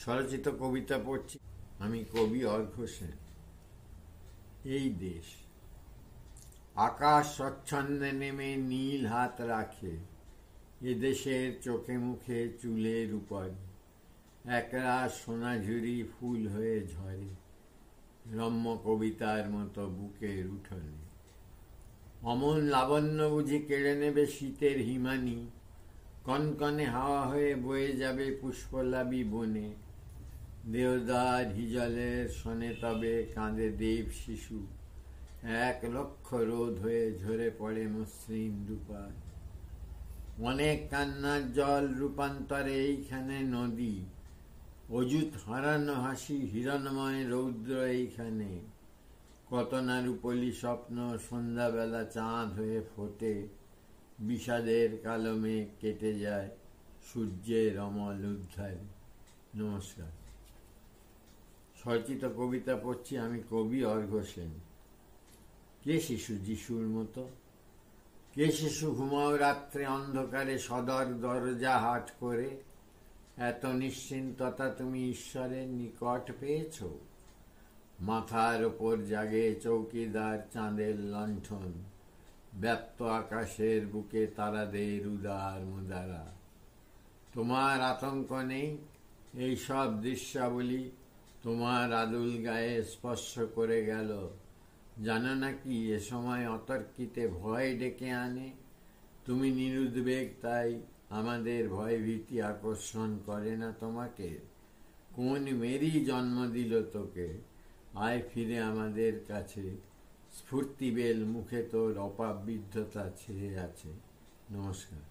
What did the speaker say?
স্বরচিত কবিতা পড়ছি। আমি কবি অর্ঘ্য সেন। এই দেশ আকাশ স্বচ্ছন্দে নেমে নীল হাত রাখে, এদেশের চোখে মুখে চুলের উপর একরাশ সোনাঝুরি ফুল হয়ে ঝরে, রম্য কবিতার মতো বুকের উঠোনে। অমন লাবণ্য বুঝি কেড়ে নেবে শীতের হিমানি, কনকনে হাওয়া হয়ে বয়ে যাবে পুষ্পলাবী বনে। দেওদার হিজলের শোনে তবে কাঁদে দেব শিশু, 1,00,000 রোদ হয়ে ঝরে পড়ে মসৃণ রূপার। অনেক কান্নার জল রূপান্তরে এইখানে নদী, অযুত হারানো হাসি হিরণময় রৌদ্র এইখানে। কত না রূপলি স্বপ্ন সন্ধ্যাবেলা চাঁদ হয়ে ফোটে, বিষাদের কালো মেঘ কেটে যায় সূর্যের অমল উদ্ধারে। নমস্কার। স্বরচিত কবিতা পড়ছি। আমি কবি অর্ঘ্য সেন। কে শিশু যিশুর মতো? কে শিশু ঘুমাও রাত্রে অন্ধকারে সদর দরজা হাট করে? এত নিশ্চিন্ততা তুমি ঈশ্বরের নিকট পেয়েছ? মাথার ওপর জাগে চৌকিদার চাঁদের লণ্ঠন, ব্যপ্ত আকাশের বুকে তারাদের উদার মুদারা। তোমার আতঙ্ক নেই? এইসব দৃশ্যাবলী তোমার আদুল গায়ে স্পর্শ করে গেল। জানো নাকি এ সময় অতর্কিতে ভয় ডেকে আনে? তুমি নিরুদ্বেগ, তাই আমাদের ভয় ভীতি আকর্ষণ করে না তোমাকে। কোন মেরি জন্ম দিল তোকে? আয় ফিরে আমাদের কাছে, স্ফূর্তিবেল মুখে তোর অপাবৃদ্ধতা ছেয়ে আছে। নমস্কার।